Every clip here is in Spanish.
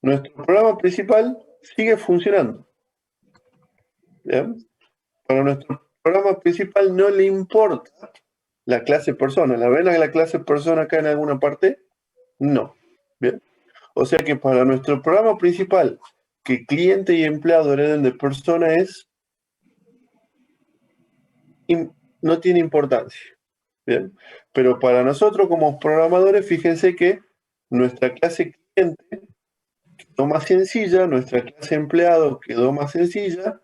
nuestro programa principal sigue funcionando. ¿Bien? Para nuestro programa principal no le importa la clase persona. ¿La ven a la clase persona acá en alguna parte? No. ¿Bien? O sea que para nuestro programa principal, que cliente y empleado hereden de persona no tiene importancia. ¿Bien? Pero para nosotros como programadores, fíjense que nuestra clase cliente quedó más sencilla, nuestra clase empleado quedó más sencilla,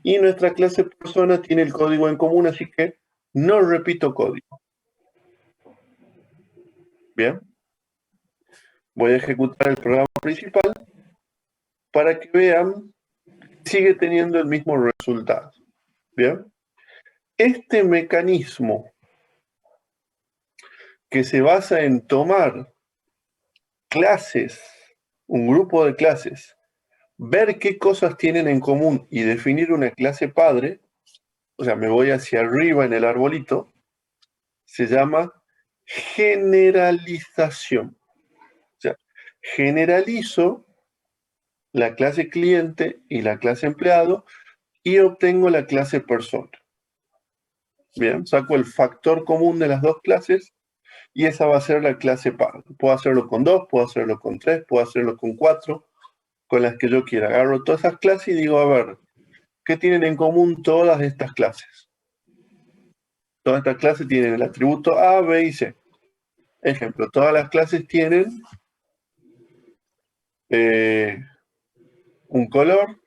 y nuestra clase persona tiene el código en común, así que no repito código. Bien, voy a ejecutar el programa principal para que vean que sigue teniendo el mismo resultado. Bien, este mecanismo que se basa en tomar clases, un grupo de clases, ver qué cosas tienen en común y definir una clase padre, o sea, me voy hacia arriba en el arbolito, se llama generalización. O sea, generalizo la clase cliente y la clase empleado y obtengo la clase persona. Bien, saco el factor común de las dos clases y esa va a ser la clase padre. Puedo hacerlo con 2, puedo hacerlo con 3, puedo hacerlo con 4, con las que yo quiera. Agarro todas esas clases y digo, a ver, ¿qué tienen en común todas estas clases? Todas estas clases tienen el atributo A, B y C. Ejemplo, todas las clases tienen un color,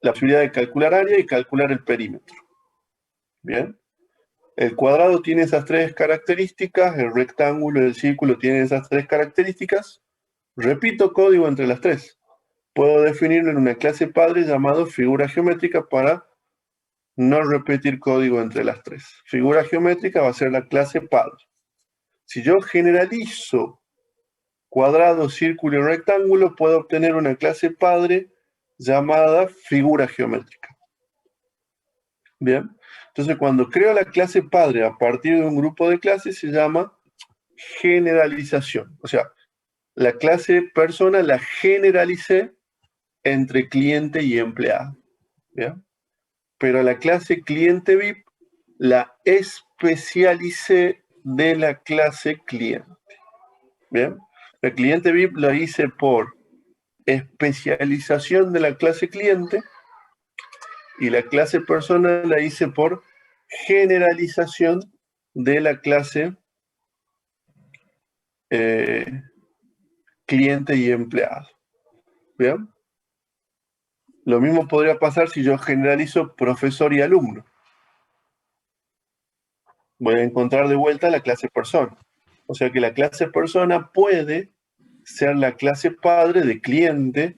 la posibilidad de calcular área y calcular el perímetro. Bien. El cuadrado tiene esas tres características, el rectángulo y el círculo tienen esas tres características. Repito código entre las tres. Puedo definirlo en una clase padre llamado figura geométrica para no repetir código entre las tres. Figura geométrica va a ser la clase padre. Si yo generalizo cuadrado, círculo y rectángulo, puedo obtener una clase padre llamada figura geométrica. Bien, entonces cuando creo la clase padre a partir de un grupo de clases se llama generalización. O sea, la clase persona la generalicé entre cliente y empleado. ¿Bien? Pero la clase cliente VIP la especialicé de la clase cliente. ¿Bien? La cliente VIP la hice por especialización de la clase cliente y la clase persona la hice por generalización de la clase cliente y empleado. ¿Bien? Lo mismo podría pasar si yo generalizo profesor y alumno. Voy a encontrar de vuelta la clase persona. O sea que la clase persona puede ser la clase padre de cliente,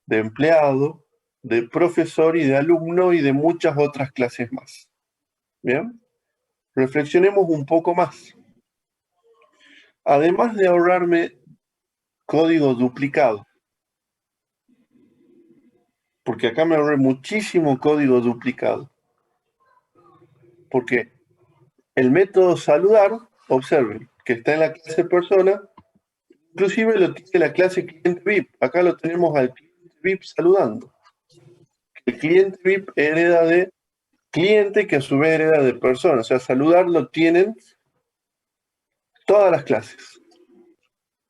de empleado, de profesor y de alumno y de muchas otras clases más. ¿Bien? Reflexionemos un poco más. Además de ahorrarme código duplicado, porque acá me ahorré muchísimo código duplicado, porque el método saludar, observen, que está en la clase persona, inclusive lo tiene la clase cliente VIP. Acá lo tenemos al cliente VIP saludando. El cliente VIP hereda de cliente que a su vez hereda de persona. O sea, saludar lo tienen todas las clases.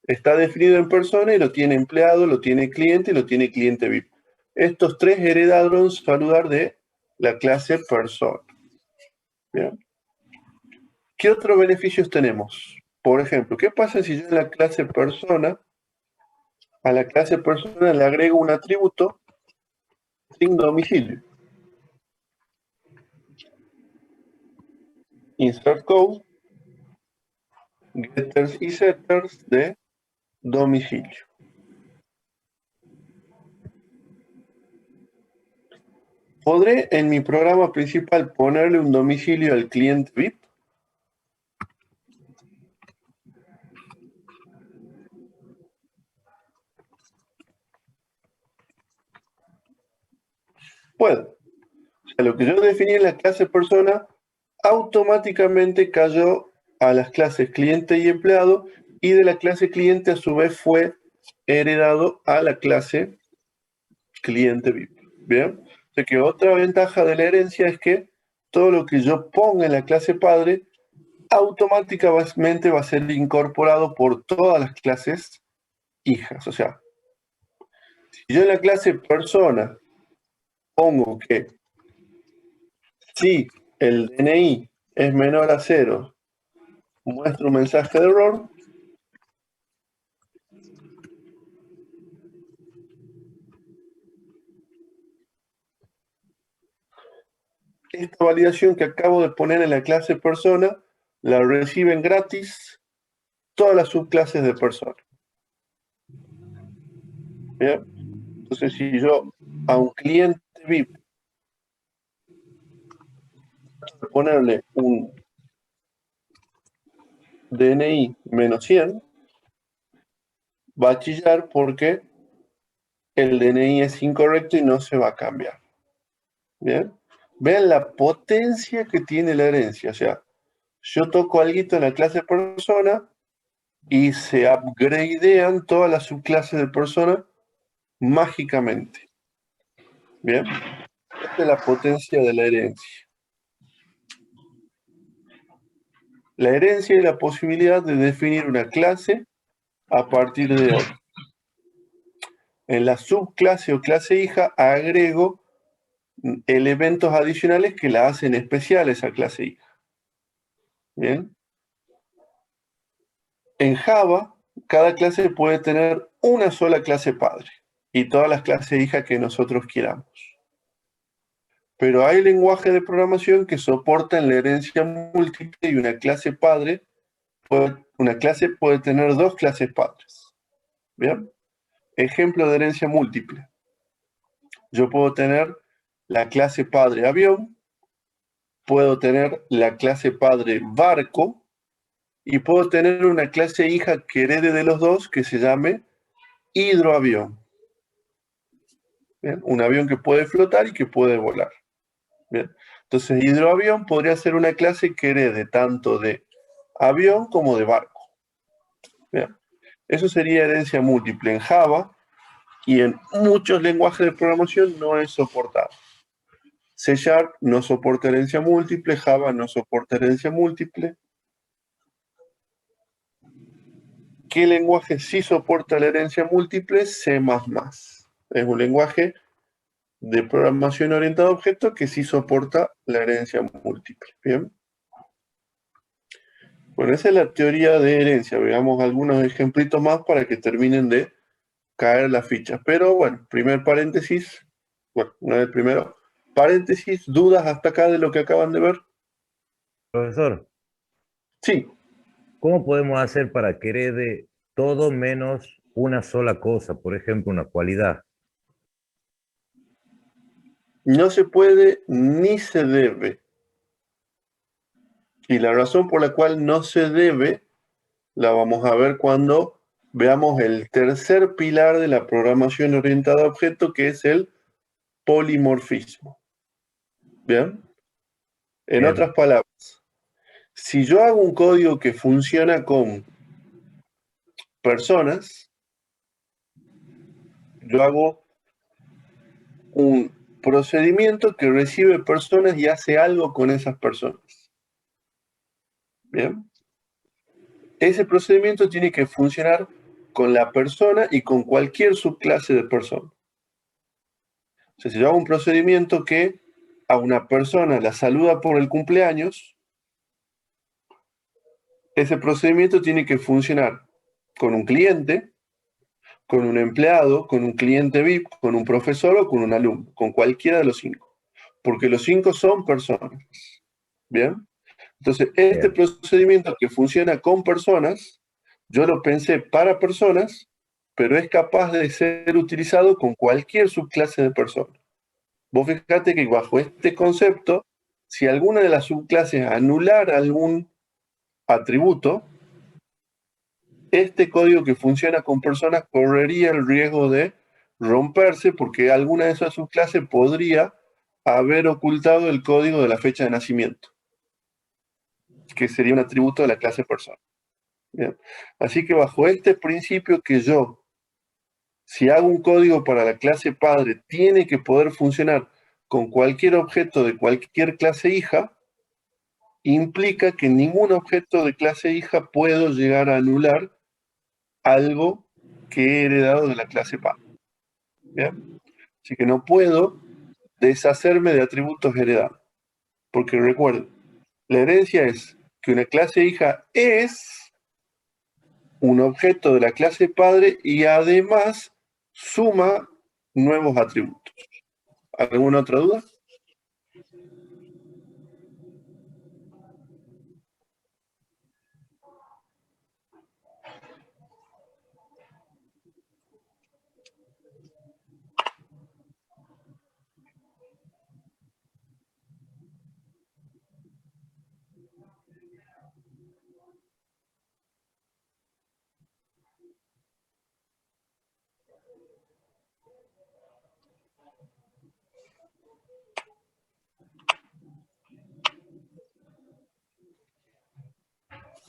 Está definido en persona y lo tiene empleado, lo tiene cliente y lo tiene cliente VIP. Estos tres heredaron saludar de la clase persona. ¿Bien? ¿Qué otros beneficios tenemos? Por ejemplo, ¿qué pasa si yo en la clase persona, a la clase persona le agrego un atributo sin domicilio? Insert code, getters y setters de domicilio. ¿Podré en mi programa principal ponerle un domicilio al cliente VIP? Puedo. O sea, lo que yo definí en la clase persona automáticamente cayó a las clases cliente y empleado y de la clase cliente a su vez fue heredado a la clase cliente VIP. ¿Bien? O sea que otra ventaja de la herencia es que todo lo que yo ponga en la clase padre automáticamente va a ser incorporado por todas las clases hijas. O sea, si yo en la clase persona pongo que si el DNI es menor a 0, muestro un mensaje de error, esta validación que acabo de poner en la clase persona la reciben gratis todas las subclases de persona. ¿Bien? Entonces, si yo a un cliente VIP ponerle un DNI menos 100, va a chillar porque el DNI es incorrecto y no se va a cambiar. ¿Bien? Vean la potencia que tiene la herencia. O sea, yo toco algo en la clase persona y se upgradean todas las subclases de persona mágicamente. Bien, esta es la potencia de la herencia. La herencia es la posibilidad de definir una clase a partir de otra. En la subclase o clase hija agrego elementos adicionales que la hacen especial esa clase hija. Bien. En Java, cada clase puede tener una sola clase padre y todas las clases hijas que nosotros queramos. Pero hay lenguajes de programación que soportan la herencia múltiple y una clase puede tener dos clases padres. ¿Bien? Ejemplo de herencia múltiple. Yo puedo tener la clase padre avión, puedo tener la clase padre barco y puedo tener una clase hija que herede de los dos que se llame hidroavión. ¿Bien? Un avión que puede flotar y que puede volar. Bien. Entonces, hidroavión podría ser una clase que herede tanto de avión como de barco. Bien. Eso sería herencia múltiple en Java y en muchos lenguajes de programación no es soportado. C# no soporta herencia múltiple, Java no soporta herencia múltiple. ¿Qué lenguaje sí soporta la herencia múltiple? C++. Es un lenguaje de programación orientada a objetos que sí soporta la herencia múltiple. Bien. Bueno, esa es la teoría de herencia. Veamos algunos ejemplitos más para que terminen de caer las fichas. Pero bueno, primer paréntesis. Bueno, no es el primero. Paréntesis, dudas hasta acá de lo que acaban de ver. Profesor, Sí, ¿cómo podemos hacer para que herede todo menos una sola cosa? Por ejemplo, una cualidad. no se puede ni se debe. Y la razón por la cual no se debe la vamos a ver cuando veamos el tercer pilar de la programación orientada a objetos, que es el polimorfismo. ¿Bien? En Bien, otras palabras, si yo hago un código que funciona con personas, yo hago un procedimiento que recibe personas y hace algo con esas personas. ¿Bien? Ese procedimiento tiene que funcionar con la persona y con cualquier subclase de persona. O sea, si yo hago un procedimiento que a una persona la saluda por el cumpleaños, ese procedimiento tiene que funcionar con un cliente, con un empleado, con un cliente VIP, con un profesor o con un alumno, con cualquiera de los 5, porque los 5 son personas. ¿Bien? Entonces, este bien, procedimiento que funciona con personas, yo lo pensé para personas, pero es capaz de ser utilizado con cualquier subclase de persona. Vos fíjate que bajo este concepto, si alguna de las subclases anulara algún atributo, este código que funciona con personas correría el riesgo de romperse porque alguna de esas subclases podría haber ocultado el código de la fecha de nacimiento, que sería un atributo de la clase persona. Bien. Así que bajo este principio que yo, si hago un código para la clase padre, tiene que poder funcionar con cualquier objeto de cualquier clase hija, implica que ningún objeto de clase hija puedo llegar a anular algo que he heredado de la clase padre. ¿Bien? Así que no puedo deshacerme de atributos heredados. Porque recuerden, la herencia es que una clase hija es un objeto de la clase padre y además suma nuevos atributos. ¿Alguna otra duda?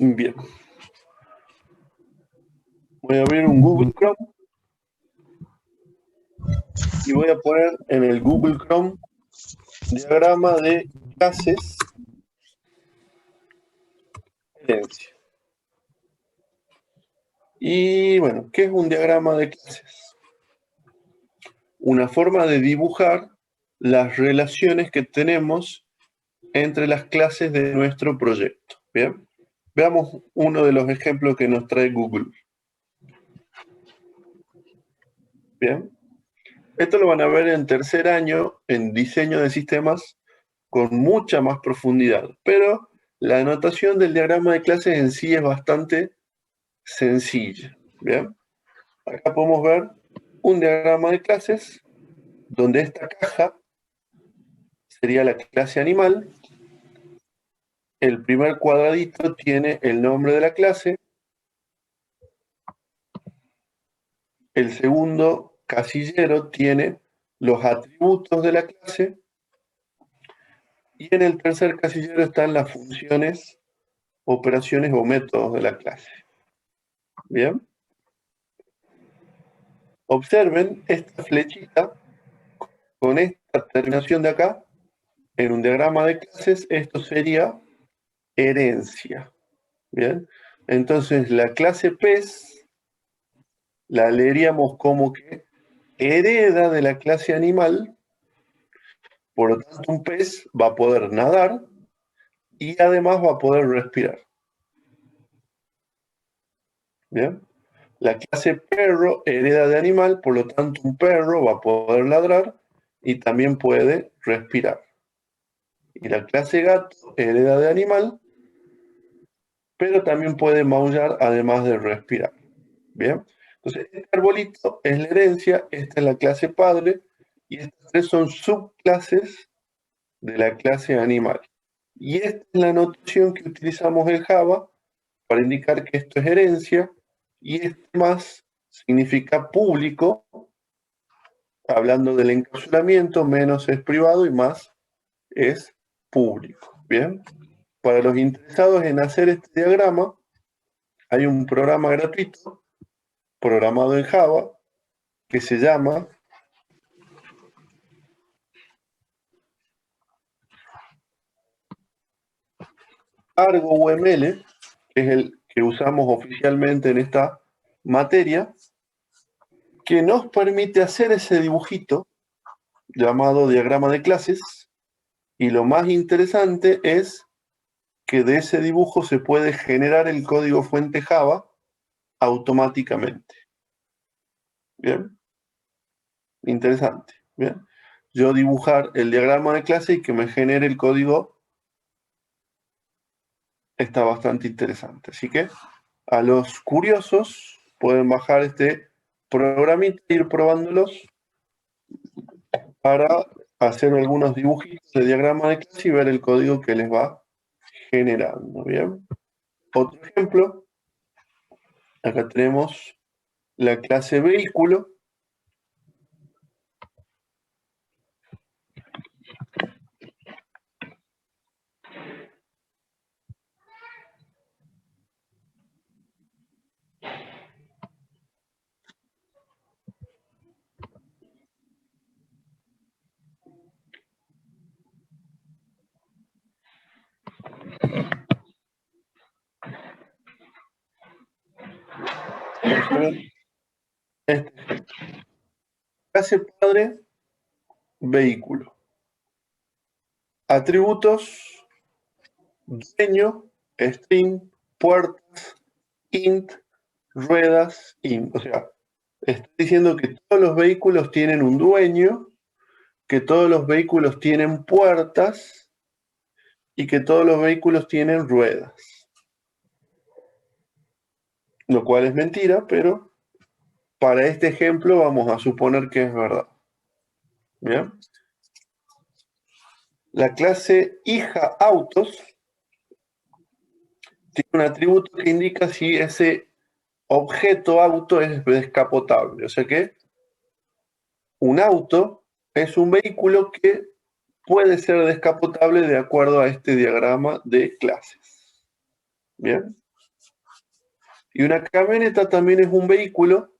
Bien. Voy a abrir un Google Chrome y voy a poner en el Google Chrome diagrama de clases herencia. Y bueno, ¿qué es un diagrama de clases? Una forma de dibujar las relaciones que tenemos entre las clases de nuestro proyecto. Bien, veamos uno de los ejemplos que nos trae Google. Bien, esto lo van a ver en tercer año en diseño de sistemas con mucha más profundidad, pero la anotación del diagrama de clases en sí es bastante sencilla. Bien, acá podemos ver un diagrama de clases donde esta caja sería la clase animal. El primer cuadradito tiene el nombre de la clase. El segundo casillero tiene los atributos de la clase. Y en el tercer casillero están las funciones, operaciones o métodos de la clase. Bien. Observen esta flechita con esta terminación de acá. En un diagrama de clases, esto sería herencia. Bien. Entonces, la clase pez la leeríamos como que hereda de la clase animal. Por lo tanto, un pez va a poder nadar y además va a poder respirar. Bien. La clase perro hereda de animal, por lo tanto, un perro va a poder ladrar y también puede respirar. Y la clase gato hereda de animal, pero también puede maullar además de respirar. Bien. Entonces, este arbolito es la herencia, esta es la clase padre y estas tres son subclases de la clase animal. Y esta es la notación que utilizamos en Java para indicar que esto es herencia y este más significa público, hablando del encapsulamiento, menos es privado y más es público. Bien, para los interesados en hacer este diagrama, hay un programa gratuito programado en Java que se llama ArgoUML, que es el que usamos oficialmente en esta materia, que nos permite hacer ese dibujito llamado diagrama de clases, y lo más interesante es que de ese dibujo se puede generar el código fuente Java automáticamente. Bien, interesante. Bien, yo dibujar el diagrama de clase y que me genere el código está bastante interesante. Así que a los curiosos pueden bajar este programita e ir probándolos para hacer algunos dibujitos de diagrama de clase y ver el código que les va generando. Bien, otro ejemplo, acá tenemos la clase vehículo. Observen este ejemplo. Clase padre, vehículo. Atributos, dueño, string, puertas, int, ruedas, int. O sea, está diciendo que todos los vehículos tienen un dueño, que todos los vehículos tienen puertas y que todos los vehículos tienen ruedas. Lo cual es mentira, pero para este ejemplo vamos a suponer que es verdad. ¿Bien? La clase hija autos tiene un atributo que indica si ese objeto auto es descapotable. O sea que un auto es un vehículo que puede ser descapotable de acuerdo a este diagrama de clases. ¿Bien? Y una camioneta también es un vehículo,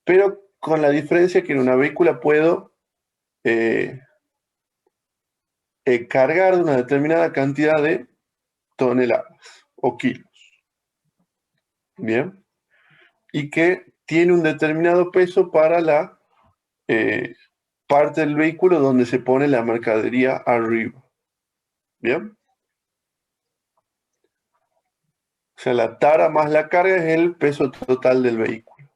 pero con la diferencia que en una vehícula puedo cargar de una determinada cantidad de toneladas o kilos. Bien. Y que tiene un determinado peso para la parte del vehículo donde se pone la mercadería arriba. Bien. O sea, la tara más la carga es el peso total del vehículo.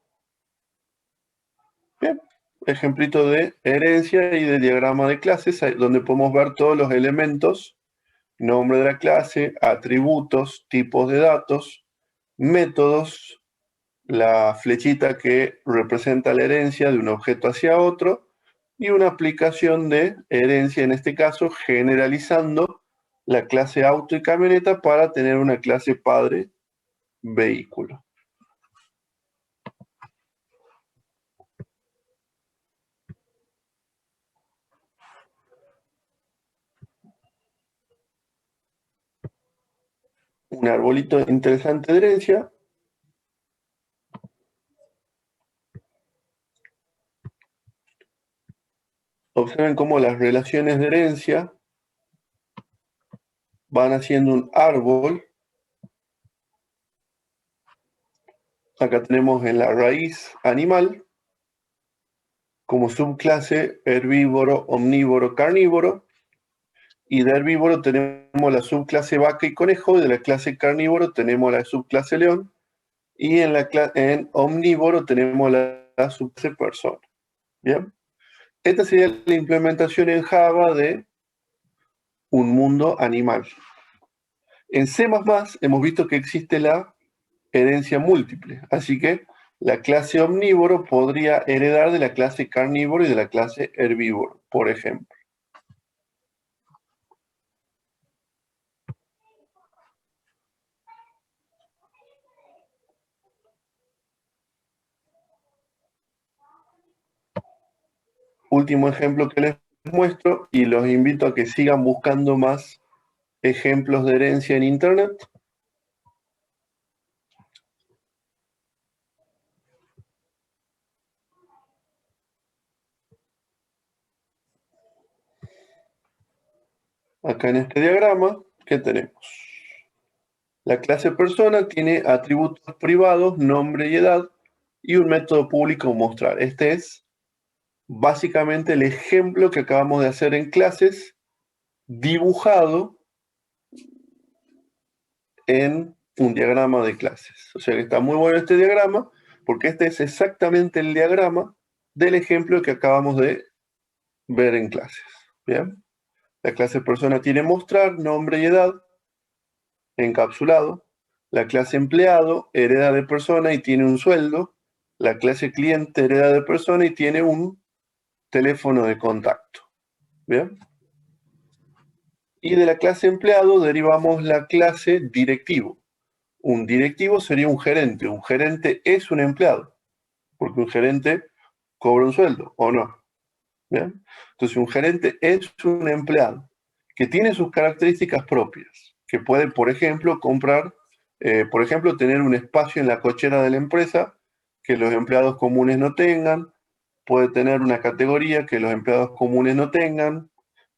Bien. Ejemplito de herencia y de diagrama de clases, donde podemos ver todos los elementos, nombre de la clase, atributos, tipos de datos, métodos, la flechita que representa la herencia de un objeto hacia otro y una aplicación de herencia, en este caso, generalizando la clase auto y camioneta para tener una clase padre vehículo. Un arbolito interesante de herencia. Observen cómo las relaciones de herencia van haciendo un árbol. Acá tenemos en la raíz animal como subclase herbívoro, omnívoro, carnívoro. Y de herbívoro tenemos la subclase vaca y conejo, y de la clase carnívoro tenemos la subclase león, y en omnívoro tenemos la subclase persona. ¿Bien? Esta sería la implementación en Java de un mundo animal. En C++ hemos visto que existe la herencia múltiple, así que la clase omnívoro podría heredar de la clase carnívoro y de la clase herbívoro, por ejemplo. Último ejemplo que les muestro y los invito a que sigan buscando más ejemplos de herencia en Internet. Acá en este diagrama, ¿qué tenemos? La clase persona tiene atributos privados, nombre y edad, y un método público mostrar. Este es básicamente el ejemplo que acabamos de hacer en clases, dibujado en un diagrama de clases. O sea que está muy bueno este diagrama, porque este es exactamente el diagrama del ejemplo que acabamos de ver en clases. ¿Bien? La clase persona tiene mostrar, nombre y edad, encapsulado. La clase empleado hereda de persona y tiene un sueldo. La clase cliente hereda de persona y tiene un teléfono de contacto. ¿Bien? Y de la clase empleado derivamos la clase directivo. Un directivo sería un gerente. Un gerente es un empleado, porque un gerente cobra un sueldo, ¿o no? ¿Bien? Entonces, un gerente es un empleado que tiene sus características propias, que puede, por ejemplo, tener un espacio en la cochera de la empresa que los empleados comunes no tengan, puede tener una categoría que los empleados comunes no tengan,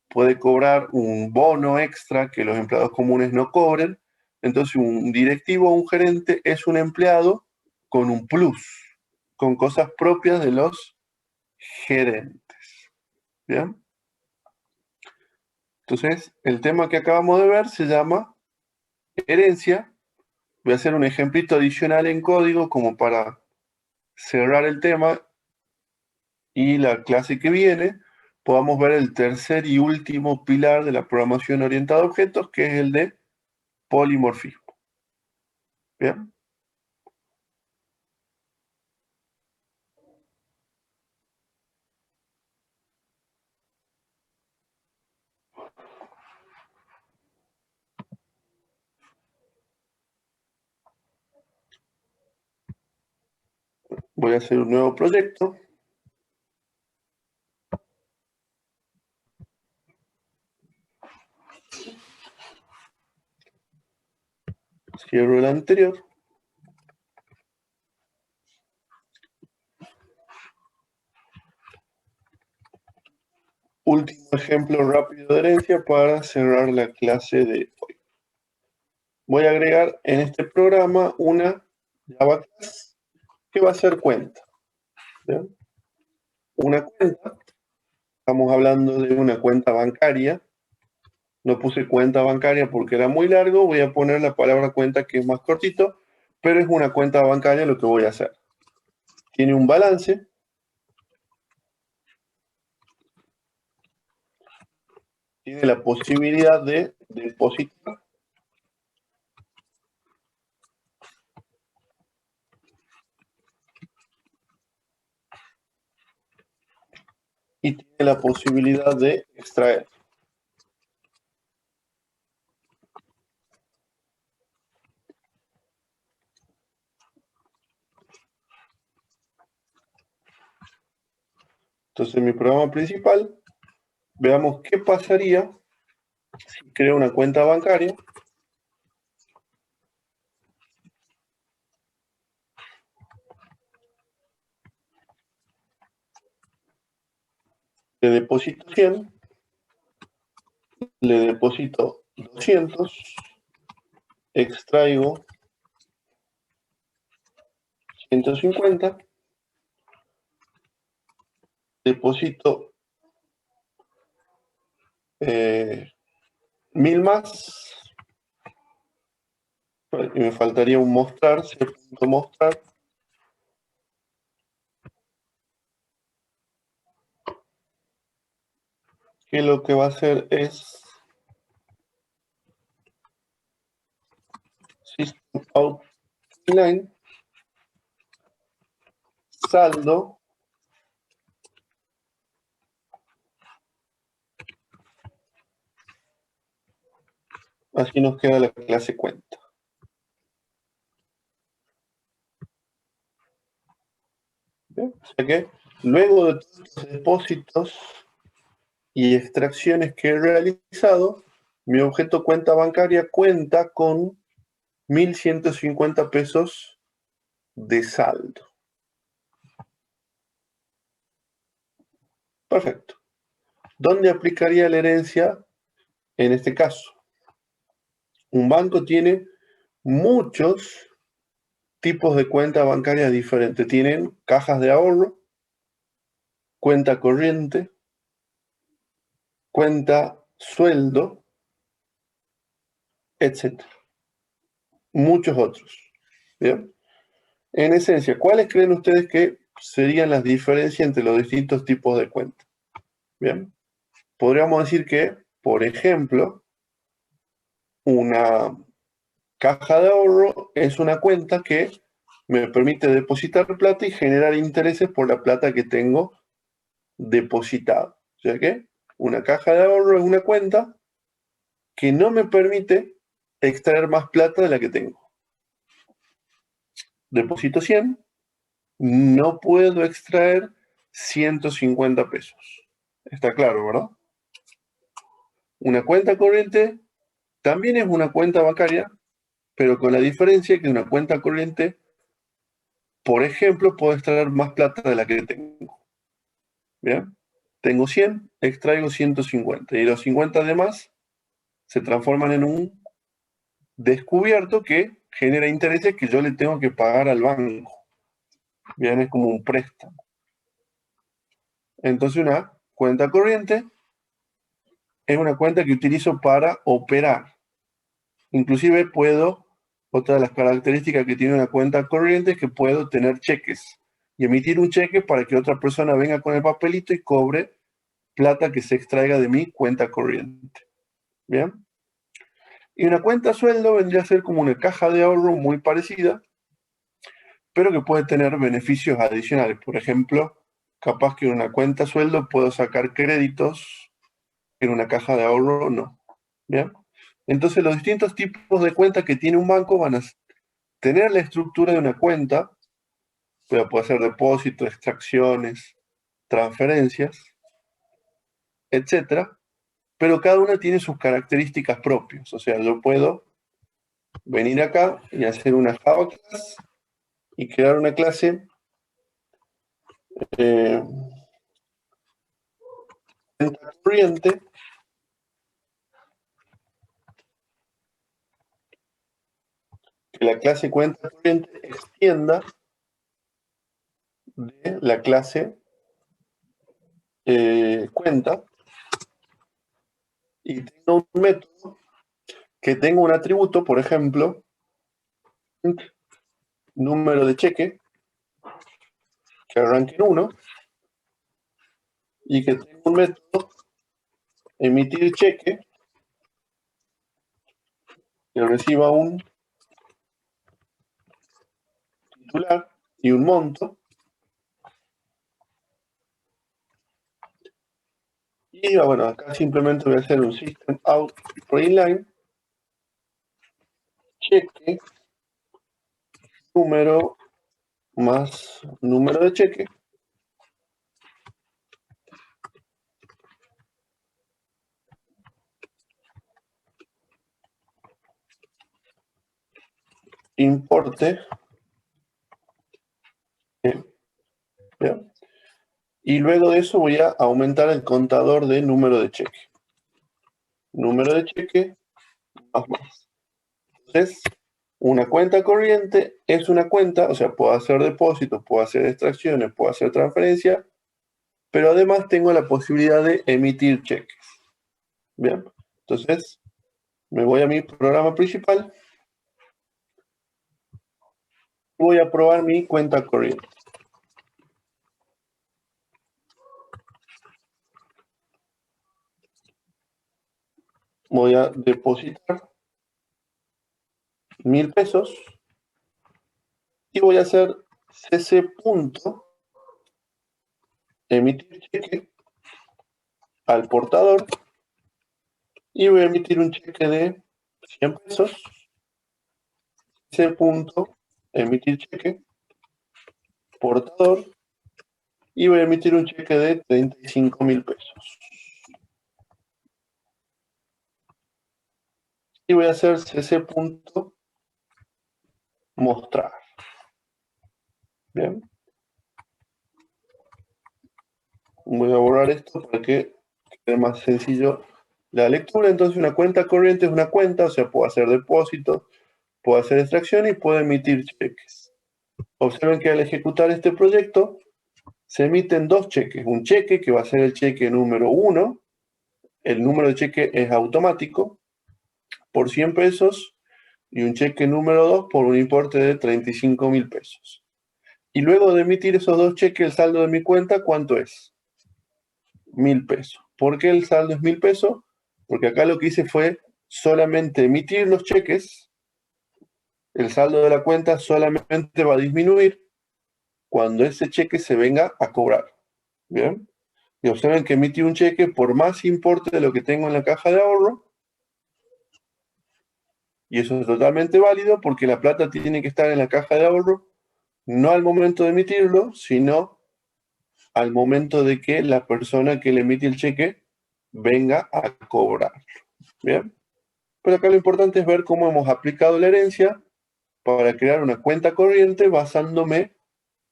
puede cobrar un bono extra que los empleados comunes no cobren. Entonces, un directivo o un gerente es un empleado con un plus, con cosas propias de los gerentes. ¿Bien? Entonces, el tema que acabamos de ver se llama herencia. Voy a hacer un ejemplito adicional en código como para cerrar el tema, y la clase que viene podamos ver el tercer y último pilar de la programación orientada a objetos, que es el de polimorfismo. ¿Bien? Voy a hacer un nuevo proyecto. Cierro el anterior. Último ejemplo rápido de herencia para cerrar la clase de hoy. Voy a agregar en este programa una Java class que va a ser cuenta. ¿Bien? Una cuenta, estamos hablando de una cuenta bancaria. No puse cuenta bancaria porque era muy largo, voy a poner la palabra cuenta, que es más cortito, pero es una cuenta bancaria lo que voy a hacer. Tiene un balance, tiene la posibilidad de depositar y tiene la posibilidad de extraer. Entonces, en mi programa principal, veamos qué pasaría si creo una cuenta bancaria le deposito 100, le deposito 200, extraigo 150, deposito 1000 más, y me faltaría un mostrar, mostrar. Que lo que va a hacer es system out line saldo así nos queda la clase cuenta. ¿Bien? O sea que luego de todos los depósitos y extracciones que he realizado, mi objeto cuenta bancaria cuenta con 1150 pesos de saldo. Perfecto. ¿Dónde aplicaría la herencia en este caso? Un banco tiene muchos tipos de cuenta bancaria diferentes. Tienen cajas de ahorro, cuenta corriente, cuenta sueldo, etc. Muchos otros. ¿Bien? En esencia, ¿cuáles creen ustedes que serían las diferencias entre los distintos tipos de cuenta? Bien, podríamos decir que, por ejemplo, una caja de ahorro es una cuenta que me permite depositar plata y generar intereses por la plata que tengo depositada. O sea que una caja de ahorro es una cuenta que no me permite extraer más plata de la que tengo. Deposito 100, no puedo extraer 150 pesos. Está claro, ¿verdad? Una cuenta corriente también es una cuenta bancaria, pero con la diferencia que una cuenta corriente, por ejemplo, puedo extraer más plata de la que tengo. ¿Bien? Tengo 100, extraigo 150 y los 50 demás se transforman en un descubierto que genera intereses que yo le tengo que pagar al banco. Bien, es como un préstamo. Entonces una cuenta corriente es una cuenta que utilizo para operar. Inclusive otra de las características que tiene una cuenta corriente es que puedo tener cheques y emitir un cheque para que otra persona venga con el papelito y cobre plata que se extraiga de mi cuenta corriente. Bien. Y una cuenta sueldo vendría a ser como una caja de ahorro muy parecida, pero que puede tener beneficios adicionales. Por ejemplo, capaz que en una cuenta sueldo puedo sacar créditos, en una caja de ahorro no. ¿Bien? Entonces los distintos tipos de cuentas que tiene un banco van a tener la estructura de una cuenta, pero puede ser depósitos, extracciones, transferencias, etcétera, pero cada una tiene sus características propias. O sea, yo puedo venir acá y hacer una Java class y crear una clase cuenta corriente que la clase cuenta corriente extienda de la clase cuenta y tenga un método que tenga un atributo, por ejemplo, número de cheque, que arranque en 1 y que tenga un método emitir cheque que reciba un titular y un monto. Y bueno, acá simplemente voy a hacer un system out inline cheque número más número de cheque importe. ¿Bien? Y luego de eso voy a aumentar el contador de número de cheque. Número de cheque más. Entonces, una cuenta corriente es una cuenta, o sea, puedo hacer depósitos, puedo hacer extracciones, puedo hacer transferencias, pero además tengo la posibilidad de emitir cheques. Bien, entonces me voy a mi programa principal. Voy a probar mi cuenta corriente. Voy a depositar 1.000 pesos y voy a hacer cc punto emitir cheque al portador y voy a emitir un cheque de 100 pesos. Cc punto emitir cheque portador y voy a emitir un cheque de 35.000 pesos. Y voy a hacer cc punto mostrar. Bien. Voy a borrar esto para que quede más sencillo la lectura. Entonces una cuenta corriente es una cuenta, o sea, puedo hacer depósitos, puedo hacer extracción y puedo emitir cheques. Observen que al ejecutar este proyecto se emiten dos cheques. Un cheque que va a ser el cheque número 1, el número de cheque es automático, por 100 pesos, y un cheque número 2 por un importe de 35.000 pesos. Y luego de emitir esos dos cheques, el saldo de mi cuenta, ¿cuánto es? 1.000 pesos. ¿Por qué el saldo es 1.000 pesos? Porque acá lo que hice fue solamente emitir los cheques, el saldo de la cuenta solamente va a disminuir cuando ese cheque se venga a cobrar. ¿Bien? Y observen que emití un cheque por más importe de lo que tengo en la caja de ahorro, y eso es totalmente válido porque la plata tiene que estar en la caja de ahorro, no al momento de emitirlo, sino al momento de que la persona que le emite el cheque venga a cobrar. ¿Bien? Pero acá lo importante es ver cómo hemos aplicado la herencia para crear una cuenta corriente basándome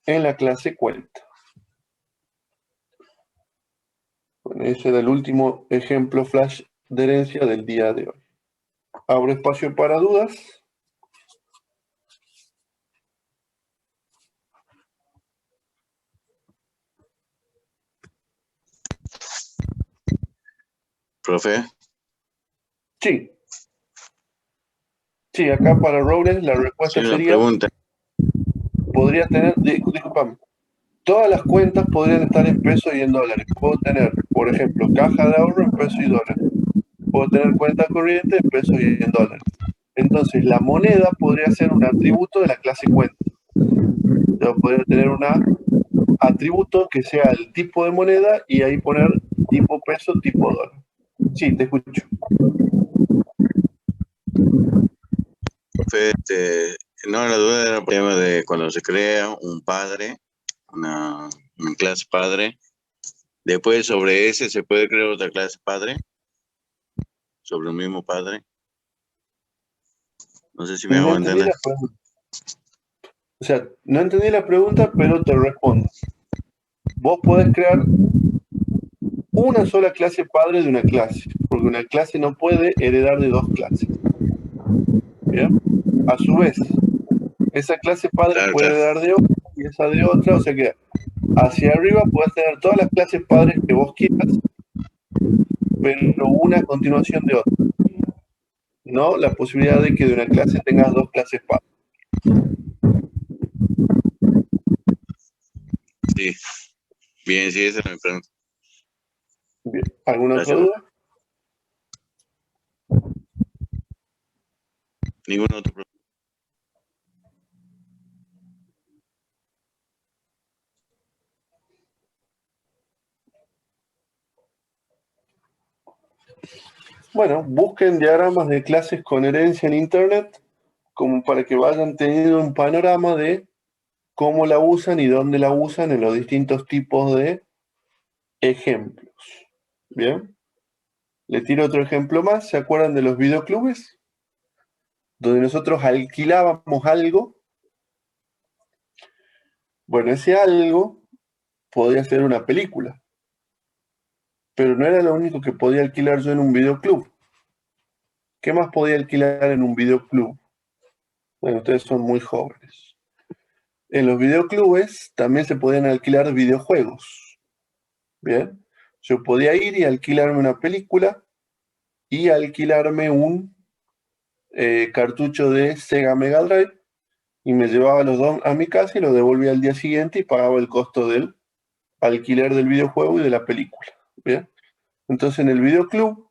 en la clase cuenta. Bueno, ese era el último ejemplo flash de herencia del día de hoy. Abro espacio para dudas. Profe, Sí. Sí, acá para Robles la respuesta sí, una sería, pregunta. podría tener, disculpame, todas las cuentas podrían estar en pesos y en dólares. Puedo tener, por ejemplo, caja de ahorro en pesos y dólares. Puedo tener cuenta corriente en pesos y en dólares. Entonces, la moneda podría ser un atributo de la clase cuenta. Yo podría tener un atributo que sea el tipo de moneda y ahí poner tipo peso, tipo dólar. Sí, te escucho. Profe, no, la duda era el tema de cuando se crea un padre, una clase padre. Después sobre ese se puede crear otra clase padre, sobre el mismo padre. No sé si me No hago entendí entender. la pregunta. O sea, no entendí la pregunta, pero te respondo. Vos podés crear una sola clase padre de una clase, porque una clase no puede heredar de dos clases. ¿Bien? A su vez, esa clase padre Claro, puede claro. heredar de otra y esa de otra, o sea que hacia arriba puedes tener todas las clases padres que vos quieras, pero una a continuación de otra. No la posibilidad de que de una clase tengas dos clases padres. Sí. Bien, sí, esa era mi pregunta. Bien. ¿Alguna otra Gracias, profe. duda? Ningún otro, profe. Bueno, busquen diagramas de clases con herencia en Internet como para que vayan teniendo un panorama de cómo la usan y dónde la usan en los distintos tipos de ejemplos. Bien, le tiro otro ejemplo más. ¿Se acuerdan de los videoclubes? Donde nosotros alquilábamos algo. Bueno, ese algo podía ser una película, pero no era lo único que podía alquilar yo en un videoclub. ¿Qué más podía alquilar en un videoclub? Bueno, ustedes son muy jóvenes. En los videoclubes también se podían alquilar videojuegos. Bien, yo podía ir y alquilarme una película y alquilarme un cartucho de Sega Mega Drive y me llevaba los dos a mi casa y los devolvía al día siguiente y pagaba el costo del alquiler del videojuego y de la película. ¿Bien? Entonces en el videoclub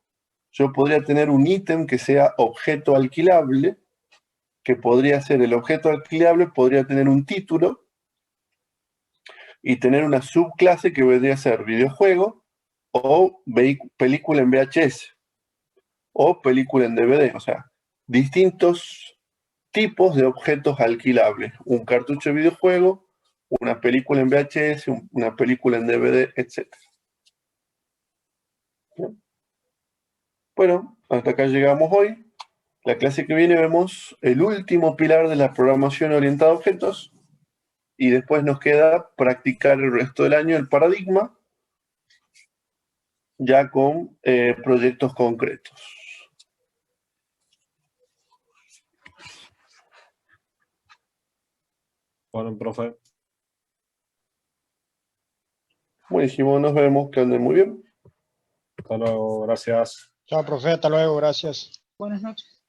yo podría tener un ítem que sea objeto alquilable, que podría ser el objeto alquilable, podría tener un título y tener una subclase que vendría a ser videojuego o película en VHS o película en DVD, o sea, distintos tipos de objetos alquilables. Un cartucho de videojuego, una película en VHS, una película en DVD, etc. Bueno, hasta acá llegamos hoy. La clase que viene vemos el último pilar de la programación orientada a objetos y después nos queda practicar el resto del año el paradigma ya con proyectos concretos. Bueno, profe. Buenísimo, nos vemos, que anden muy bien. Hasta luego, gracias. Chao, profe, hasta luego, gracias. Buenas noches.